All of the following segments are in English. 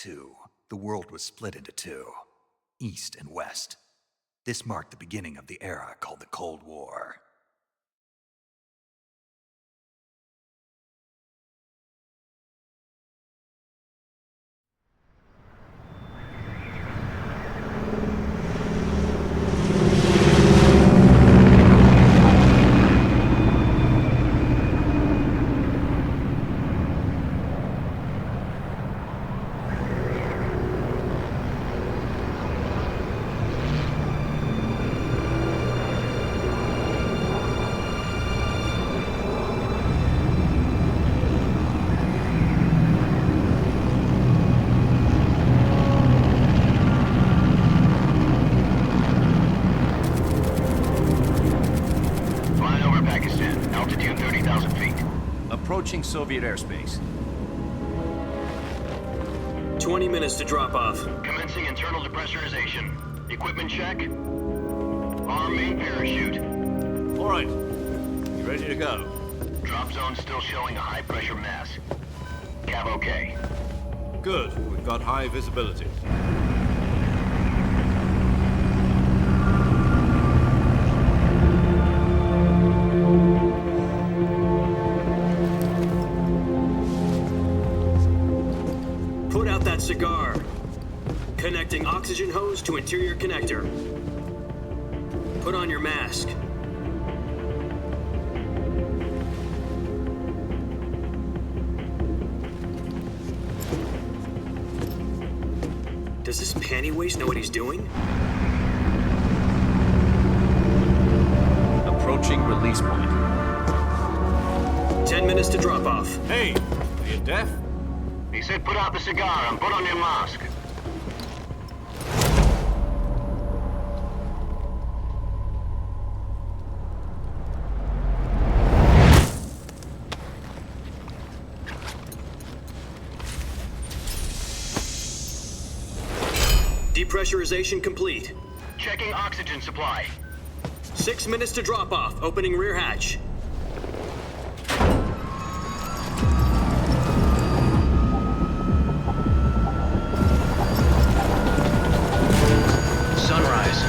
II, the world was split into two, East and West. This marked the beginning of the era called the Cold War. Approaching Soviet airspace. 20 minutes to drop off. Commencing internal depressurization. Equipment check. Arm main parachute. All right. You ready to go? Drop zone still showing a high pressure mass. Cav okay. Good. We've got high visibility. Put out that cigar. Connecting oxygen hose to interior connector. Put on your mask. Does this panty waste know what he's doing? Approaching release point. 10 minutes to drop off. Hey, are you deaf? He said put out the cigar and put on your mask. Depressurization complete. Checking oxygen supply. 6 minutes to drop off. Opening rear hatch. Sunrise.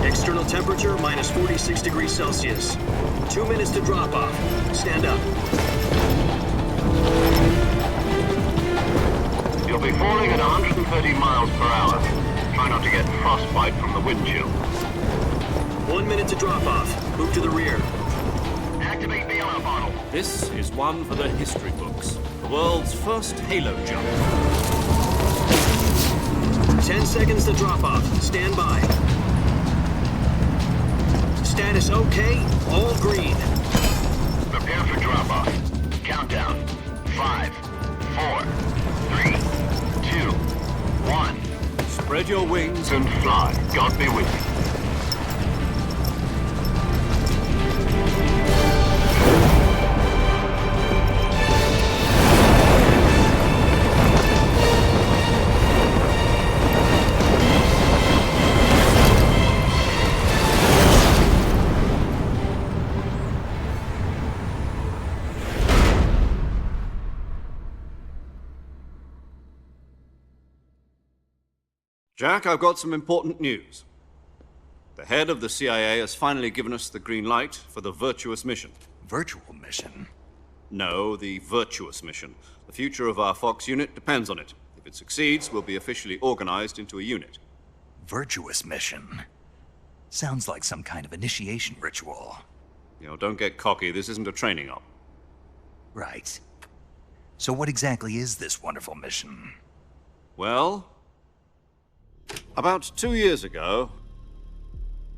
External temperature minus 46 degrees Celsius. 2 minutes to drop off. Stand up. You'll be falling at 130 miles per hour. Try not to get frostbite from the wind chill. 1 minute to drop off. Move to the rear. Activate bailout bottle. This is one for the history books. The world's first halo jump. 10 seconds to drop off. Stand by. Status okay. All green. Prepare for drop off. Countdown. 5, 4, 3, 2, 1. Spread your wings And fly. God be with you. Jack, I've got some important news. The head of the CIA has finally given us the green light for the Virtuous mission. Virtual mission? No, the Virtuous mission. The future of our Fox unit depends on it. If it succeeds, we'll be officially organized into a unit. Virtuous mission? Sounds like some kind of initiation ritual. You know, don't get cocky. This isn't a training op. Right. So what exactly is this wonderful mission? Well, about 2 years ago,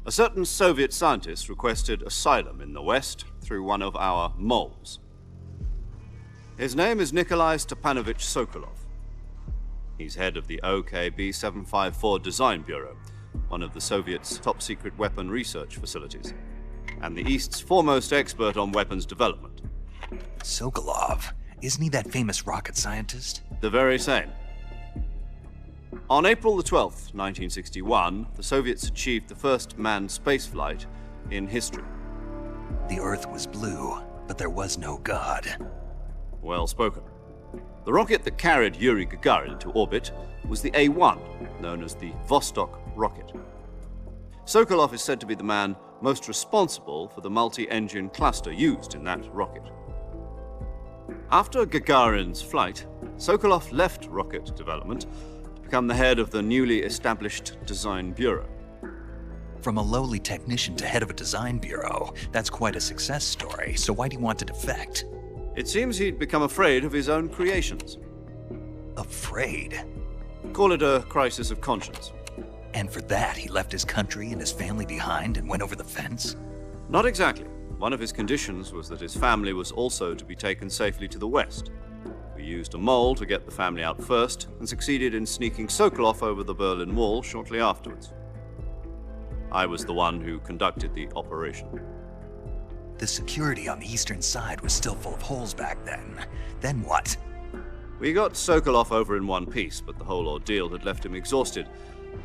a certain Soviet scientist requested asylum in the West through one of our moles. His name is Nikolai Stepanovich Sokolov. He's head of the OKB-754 Design Bureau, one of the Soviets' top-secret weapon research facilities, and the East's foremost expert on weapons development. Sokolov? Isn't he that famous rocket scientist? The very same. On April the 12th, 1961, the Soviets achieved the first manned spaceflight in history. The Earth was blue, but there was no God. Well spoken. The rocket that carried Yuri Gagarin to orbit was the A-1, known as the Vostok rocket. Sokolov is said to be the man most responsible for the multi-engine cluster used in that rocket. After Gagarin's flight, Sokolov left rocket development to become the head of the newly established Design Bureau. From a lowly technician to head of a design bureau, that's quite a success story, so why do you want to defect? It seems he'd become afraid of his own creations. Afraid? Call it a crisis of conscience. And for that, he left his country and his family behind and went over the fence? Not exactly. One of his conditions was that his family was also to be taken safely to the west. We used a mole to get the family out first and succeeded in sneaking Sokolov over the Berlin Wall shortly afterwards. I was the one who conducted the operation. The security on the eastern side was still full of holes back then. Then what? We got Sokolov over in one piece, but the whole ordeal had left him exhausted,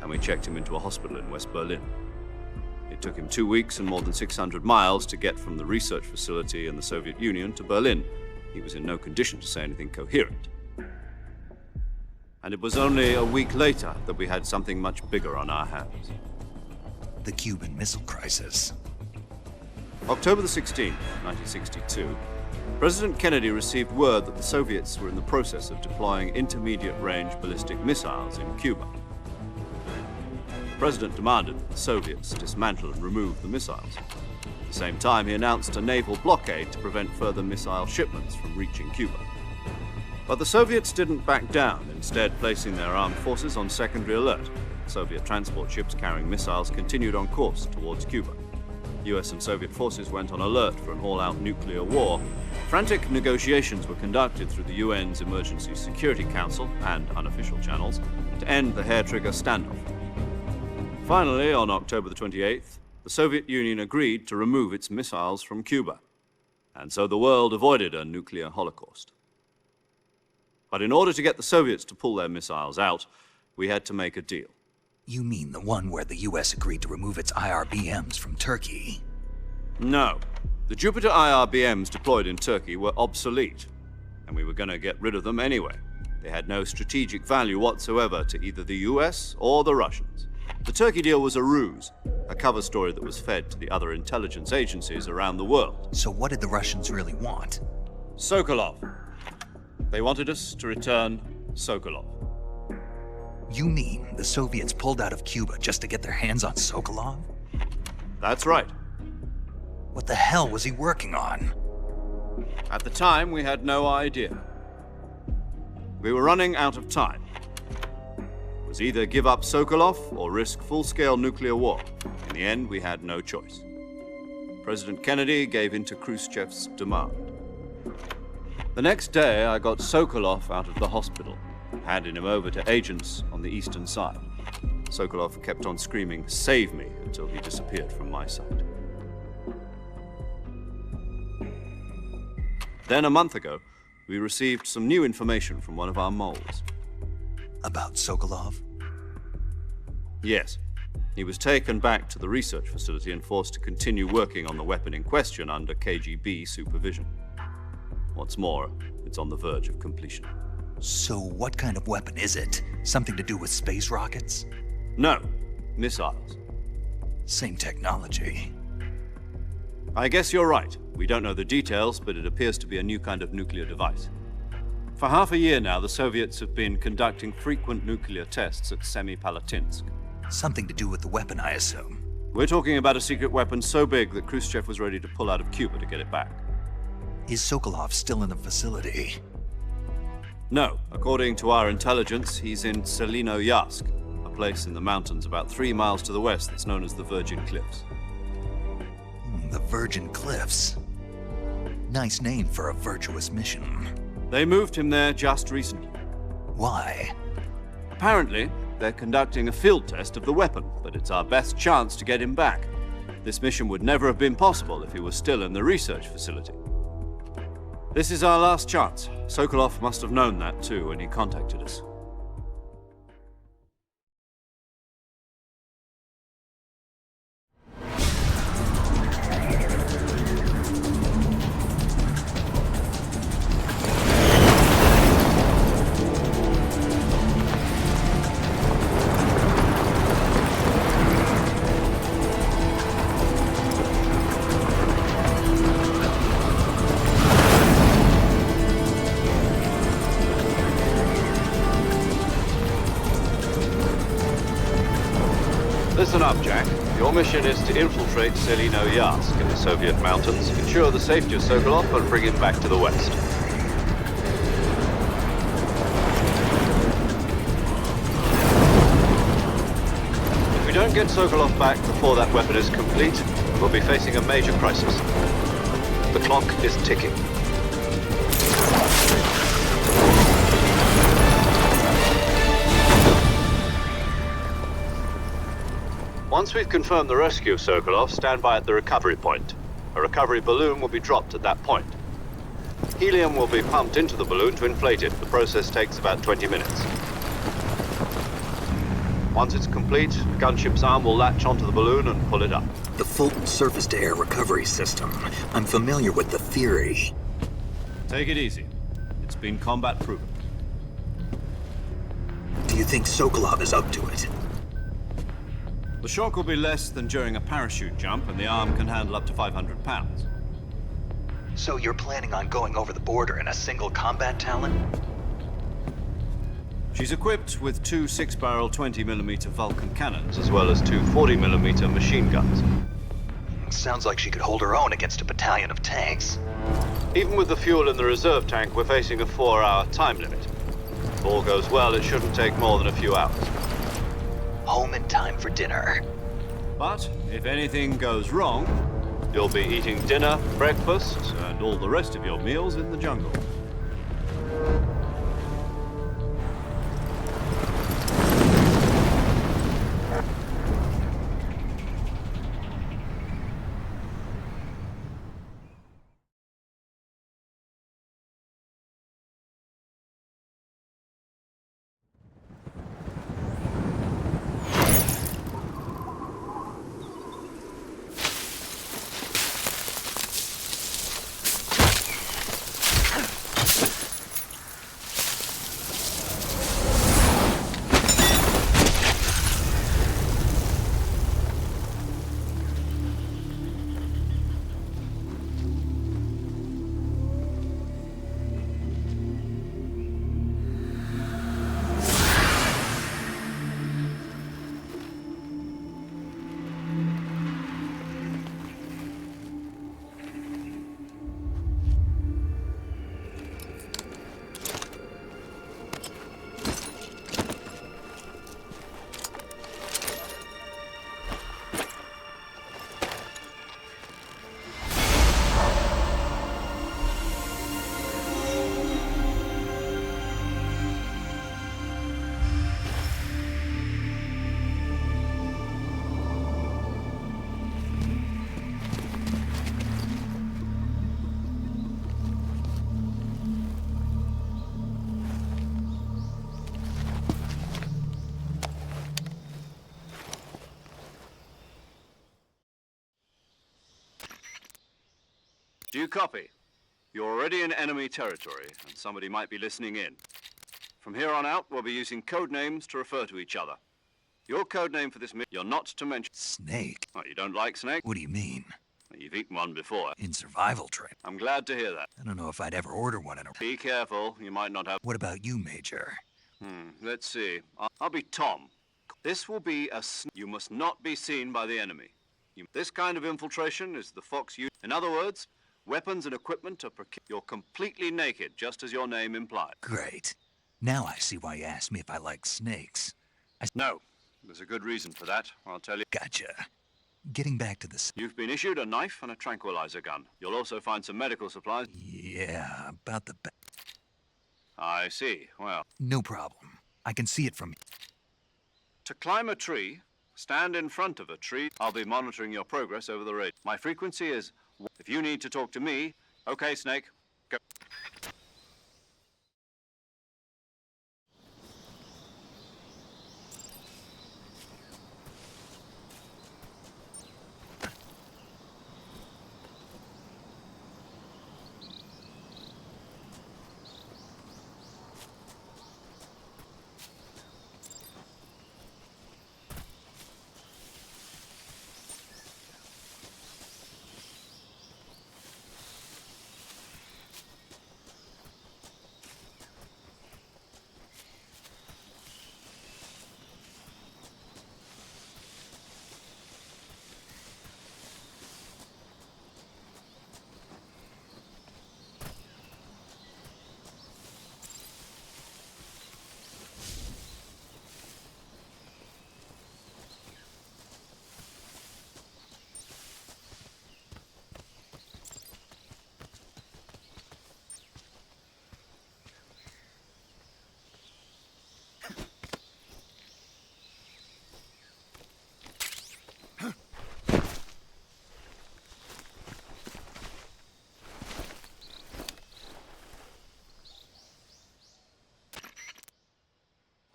and we checked him into a hospital in West Berlin. It took him 2 weeks and more than 600 miles to get from the research facility in the Soviet Union to Berlin. He was in no condition to say anything coherent. And it was only a week later that we had something much bigger on our hands. The Cuban Missile Crisis. October the 16th, 1962, President Kennedy received word that the Soviets were in the process of deploying intermediate-range ballistic missiles in Cuba. The President demanded that the Soviets dismantle and remove the missiles. At the same time, he announced a naval blockade to prevent further missile shipments from reaching Cuba. But the Soviets didn't back down, instead placing their armed forces on secondary alert. Soviet transport ships carrying missiles continued on course towards Cuba. US and Soviet forces went on alert for an all-out nuclear war. Frantic negotiations were conducted through the UN's Emergency Security Council and unofficial channels to end the hair-trigger standoff. Finally, on October the 28th, the Soviet Union agreed to remove its missiles from Cuba, and so the world avoided a nuclear holocaust. But in order to get the Soviets to pull their missiles out, we had to make a deal. You mean the one where the US agreed to remove its IRBMs from Turkey? No. The Jupiter IRBMs deployed in Turkey were obsolete, and we were going to get rid of them anyway. They had no strategic value whatsoever to either the US or the Russians. The Turkey deal was a ruse, a cover story that was fed to the other intelligence agencies around the world. So what did the Russians really want? Sokolov. They wanted us to return Sokolov. You mean the Soviets pulled out of Cuba just to get their hands on Sokolov? That's right. What the hell was he working on? At the time, we had no idea. We were running out of time. It was either give up Sokolov or risk full-scale nuclear war. In the end, we had no choice. President Kennedy gave in to Khrushchev's demand. The next day, I got Sokolov out of the hospital, handing him over to agents on the eastern side. Sokolov kept on screaming, "Save me," until he disappeared from my sight. Then a month ago, we received some new information from one of our moles. About Sokolov? Yes. He was taken back to the research facility and forced to continue working on the weapon in question under KGB supervision. What's more, it's on the verge of completion. So what kind of weapon is it? Something to do with space rockets? No, missiles. Same technology. I guess you're right. We don't know the details, but it appears to be a new kind of nuclear device. For half a year now, the Soviets have been conducting frequent nuclear tests at Semipalatinsk. Something to do with the weapon, I assume. We're talking about a secret weapon so big that Khrushchev was ready to pull out of Cuba to get it back. Is Sokolov still in the facility? No. According to our intelligence, he's in Selinoyarsk, a place in the mountains about 3 miles to the west that's known as the Virgin Cliffs. The Virgin Cliffs. Nice name for a virtuous mission. They moved him there just recently. Why? Apparently, they're conducting a field test of the weapon, but it's our best chance to get him back. This mission would never have been possible if he was still in the research facility. This is our last chance. Sokolov must have known that too when he contacted us. mission is to infiltrate Selino-Yarsk in the Soviet mountains, ensure the safety of Sokolov, and bring him back to the west. If we don't get Sokolov back before that weapon is complete, we'll be facing a major crisis. The clock is ticking. Once we've confirmed the rescue of Sokolov, stand by at the recovery point. A recovery balloon will be dropped at that point. Helium will be pumped into the balloon to inflate it. The process takes about 20 minutes. Once it's complete, the gunship's arm will latch onto the balloon and pull it up. The Fulton surface-to-air recovery system. I'm familiar with the theory. Take it easy. It's been combat proven. Do you think Sokolov is up to it? The shock will be less than during a parachute jump, and the arm can handle up to 500 pounds. So you're planning on going over the border in a single combat Talon? She's equipped with two 6-barrel 20mm Vulcan cannons, as well as two 40mm machine guns. Sounds like she could hold her own against a battalion of tanks. Even with the fuel in the reserve tank, we're facing a 4-hour time limit. If all goes well, it shouldn't take more than a few hours. Home in time for dinner. But if anything goes wrong, you'll be eating dinner, breakfast, and all the rest of your meals in the jungle. Do you copy? You're already in enemy territory, and somebody might be listening in. From here on out, we'll be using code names to refer to each other. Your code name for this mission, you're not to mention... Snake? Oh, you don't like snake? What do you mean? You've eaten one before. In survival training? I'm glad to hear that. I don't know if I'd ever order one in a... Be careful, you might not have... What about you, Major? Let's see. I'll be Tom. This will be a... You must not be seen by the enemy. This kind of infiltration is the Fox use. In other words, weapons and equipment are You're completely naked, just as your name implies. Great. Now I see why you asked me if I like snakes. No. There's a good reason for that, I'll tell you. Gotcha. Getting back to the... You've been issued a knife and a tranquilizer gun. You'll also find some medical supplies. Yeah, about the... I see. Well... No problem. I can see it from... To climb a tree, stand in front of a tree. I'll be monitoring your progress over the radio. My frequency is... If you need to talk to me... Okay, Snake. Go.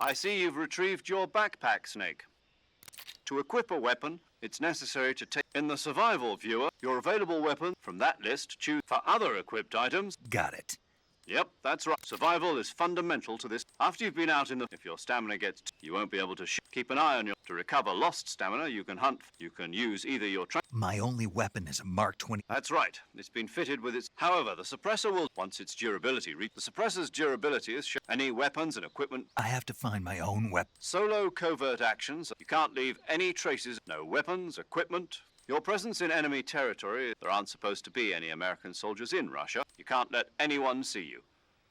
I see you've retrieved your backpack, Snake. To equip a weapon, it's necessary to take in the survival viewer your available weapon from that list. Choose for other equipped items. Got it. Yep, that's right. Survival is fundamental to this. After you've been out in the... If your stamina gets... You won't be able to shoot. Keep an eye on your... To recover lost stamina, you can hunt. You can use either your... My only weapon is a Mark 20. That's right. It's been fitted with its... However, the suppressor will... Once its durability... The suppressor's durability is... Any weapons and equipment... I have to find my own weapon. Solo covert actions. You can't leave any traces. No weapons, equipment... Your presence in enemy territory, there aren't supposed to be any American soldiers in Russia. You can't let anyone see you.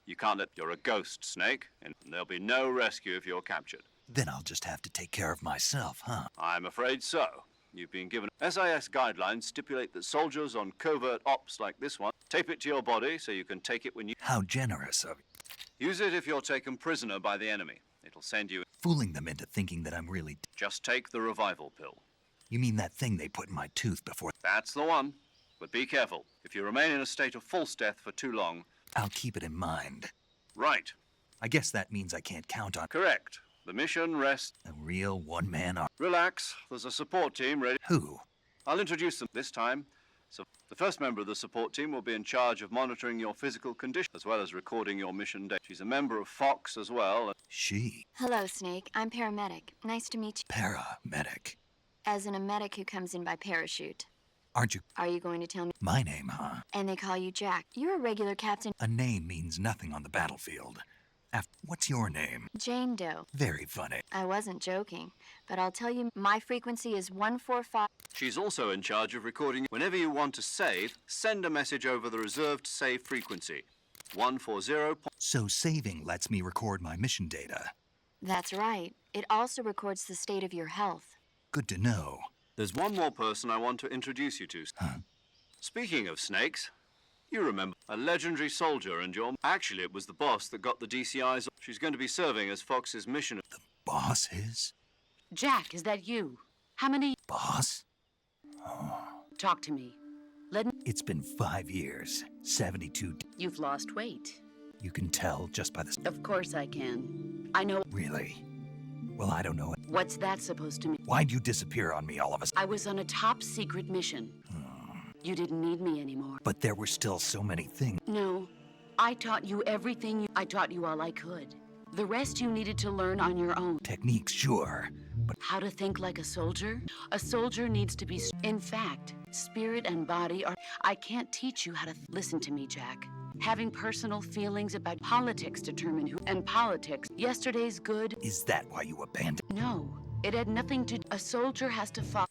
You can't let... You're a ghost, Snake, and there'll be no rescue if you're captured. Then I'll just have to take care of myself, huh? I'm afraid so. You've been given... SIS guidelines stipulate that soldiers on covert ops like this one tape it to your body so you can take it when you... How generous of you. Use it if you're taken prisoner by the enemy. It'll send you... Fooling them into thinking that I'm really... Just take the revival pill. You mean that thing they put in my tooth before... That's the one. But be careful. If you remain in a state of false death for too long... I'll keep it in mind. Right. I guess that means I can't count on... Correct. The mission rests... A real one-man army. Relax. There's a support team ready... Who? I'll introduce them this time. So the first member of the support team will be in charge of monitoring your physical condition, as well as recording your mission data. She's a member of Fox as well. She. Hello, Snake. I'm paramedic. Nice to meet you. Paramedic. As in a medic who comes in by parachute. Aren't you... Are you going to tell me? My name, huh? And they call you Jack. You're a regular captain. A name means nothing on the battlefield. What's your name? Jane Doe. Very funny. I wasn't joking, but I'll tell you, my frequency is 145. She's also in charge of recording. Whenever you want to save, send a message over the reserved save frequency. 140. So saving lets me record my mission data. That's right. It also records the state of your health. Good to know. There's one more person I want to introduce you to. Huh? Speaking of snakes, you remember a legendary soldier and your... Actually, it was the boss that got the DCIs. She's going to be serving as Fox's mission. The boss is? Jack, is that you? How many... Boss? Talk to me. It's been 5 years, 72... You've lost weight. You can tell just by the... Of course I can. I know... Really? Well, I don't know. What's that supposed to mean? Why'd you disappear on me all of a sudden? I was on a top secret mission. You didn't need me anymore. But there were still so many things. No. I taught you everything. I taught you all I could. The rest you needed to learn on your own. Techniques, sure. But how to think like a soldier? A soldier needs to be... In fact, spirit and body are... I can't teach you how to... Listen to me, Jack. Having personal feelings about politics determine who... And politics, yesterday's good... Is that why you abandoned? No. It had nothing to... A soldier has to follow...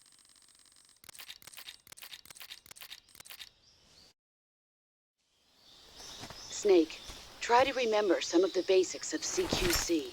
Snake, try to remember some of the basics of CQC.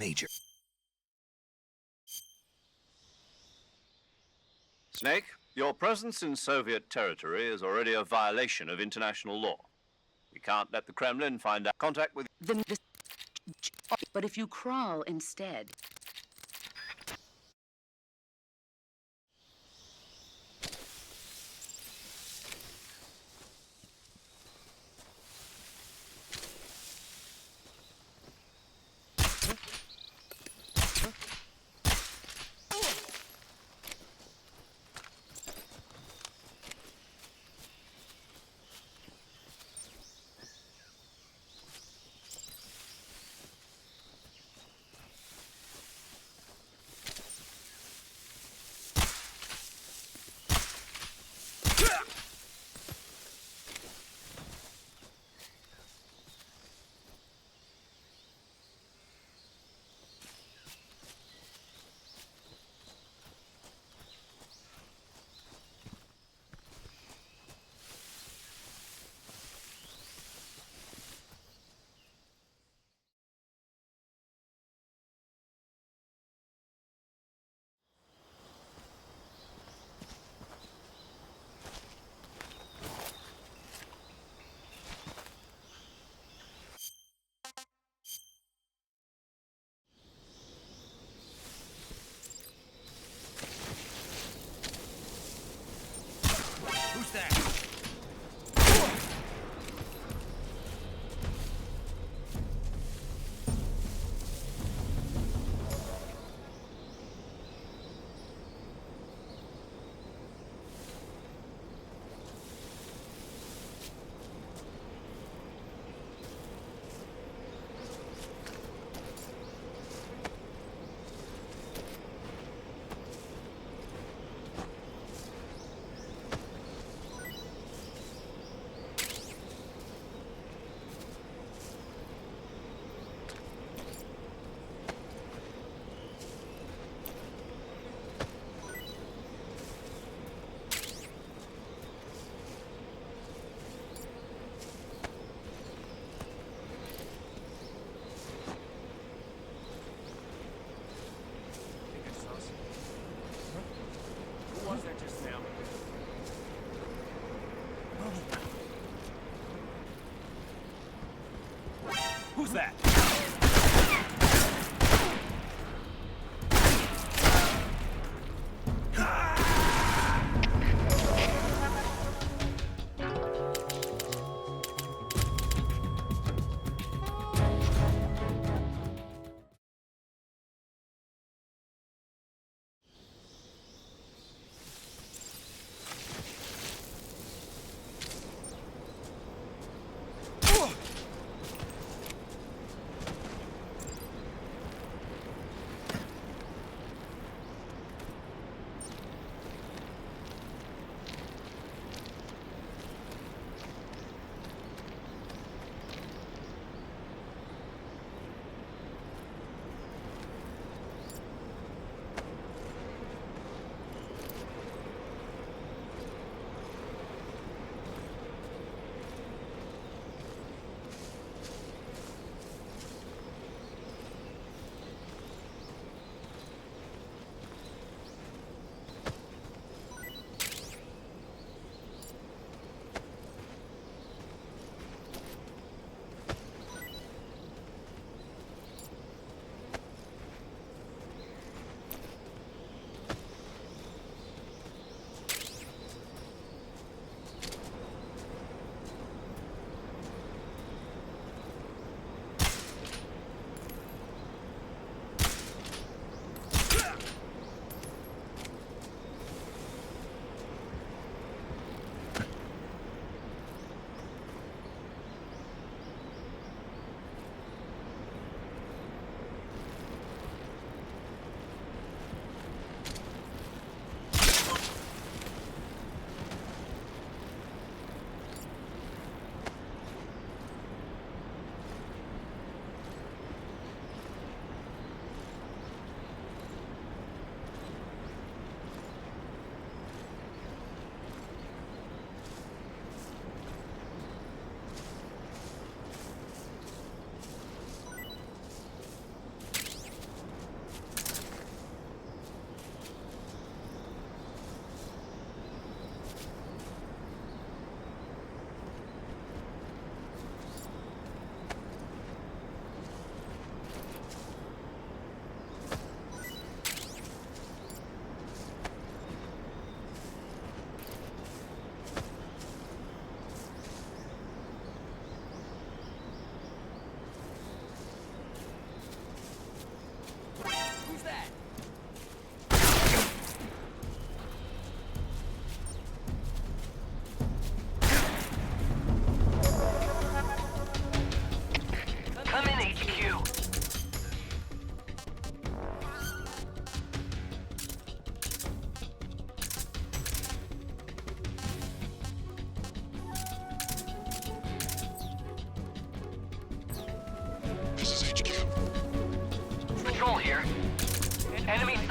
Major. Snake, your presence in Soviet territory is already a violation of international law. We can't let the Kremlin find out contact with... But if you crawl instead, Who's that? Who's that?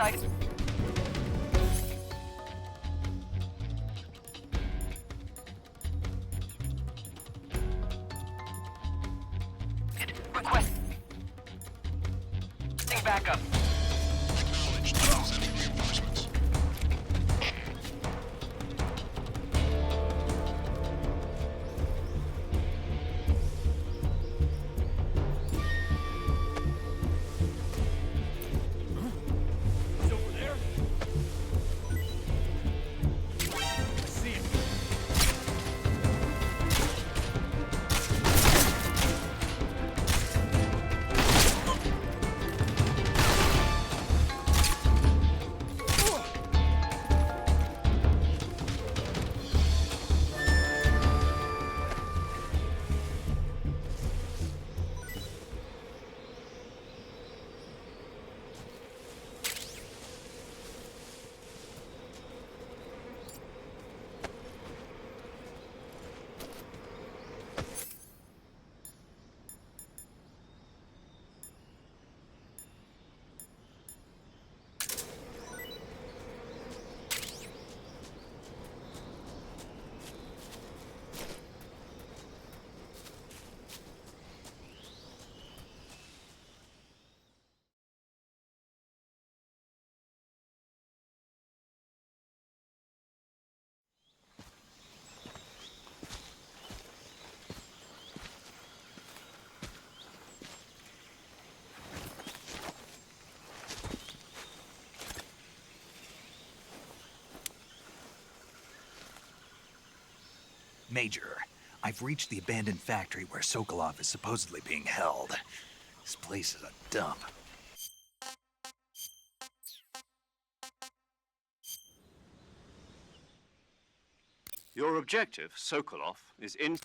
sight. Request. Backup. Acknowledged. Sending reinforcements. He's over there? I see him. Major, I've reached the abandoned factory where Sokolov is supposedly being held. This place is a dump. Your objective, Sokolov, is in...